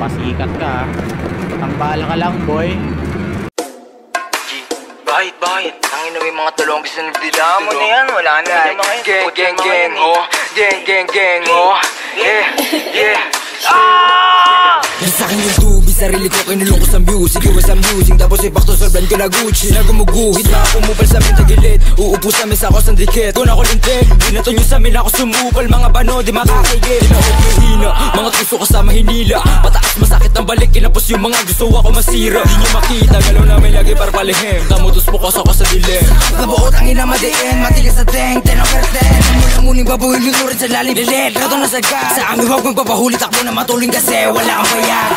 Papasikat ka ha. Tambala ka lang boy. Bakit? Ang ina may mga tulong gusto nagdila mo na yan. Wala na. Gang, oh. Gang, oh. Yeah. Sa akin yung tubig, sarili ko kinulong ko sa music. Iwas ang music, tapos ipakto sa brand ko na Gucci. Nagumuguhit, mga kumupal sa amin tagilid. Uupo sa mesa ko sa dikit. Kung ako lintik, binato nyo sa amin ako sumupal. Mga bano, di makakigit. Tinakot yung hina, mga tuso kasama hinila. Pataas masakit ang balik, kinapos yung mga gusto ako masira. Di nyo makita, galaw namin lagi para palihim. Tamutos po ako sa dilim. Nabuot ang ina madiin, matigas sa teng, 10 over 10. Mula muning babuhin yung lurin sa lalim bilit. Rato na sagad, sa amin huwag magpapahuli. Takbo na matuling kasi wala kang bayad.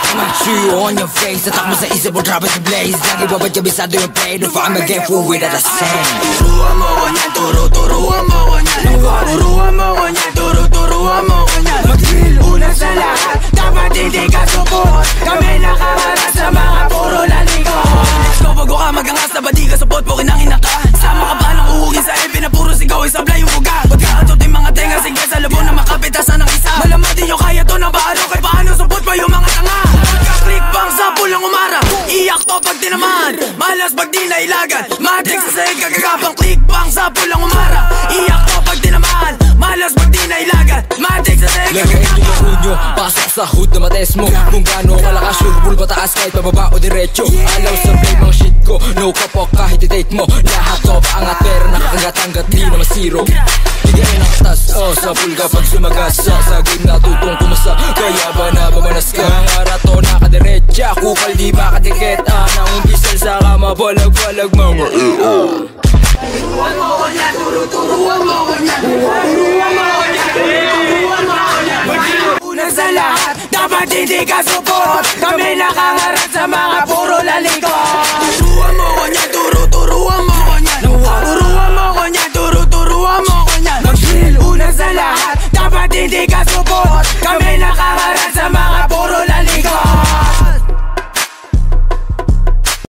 See you on your face, tatak mo sa isip mo, drop it to blaze. Lagi babad kabisado yung play, no I'm a game fool with the same. Turuan mo ko niyan, turuan mo ko niyan. Turuan mo ko niyan, turuan mo ko niyan. Mag-drill, una sa lahat, dapat hindi ka support. Kami nakawala sa mga puro lalikot. Let's go, bago ka magangas na ba di ka support po kinangina ka. Sama ka ba ng uhugin sa EP na puro sigaw, isablay yung buga. Pagkakatot yung mga tenga, sige sa labo na makapitasan ng isa. Malamang di nyo kaya to na paano, kahit paano support pa yung mga tanga. Pagka-click bang sa pulang umara, iyak to pag tinaman, malas pag di nailagan. Matik sa sahig kagagapang click bang sa pulang umara, iyak to pag tinaman, malas pag di nailagan. Matik sa sahig kagagapang lagayin yung unyo, pasok sa hood na mates mo. Kung gaano kalakas, surbul pataas kahit pababa o diretso. Alaw sa play mga shit ko, no kapok kahit i-date mo. Lahat to paangat pero nakakagat-anggat, di naman zero. Bigay ng katas, sa pulga pag sumagasa. Sa game natutong kumasa, kaya ba nababanas ka? Ang arato nakadiretsa, kupal di makadikit. Nang diesel sa kama, balag-balag mga turuan mo ko niyan, turuan mo ko niyan. Turuan mo ko niyan, turuan mo ko niyan. Una sa lahat, dapat hindi ka support. Kami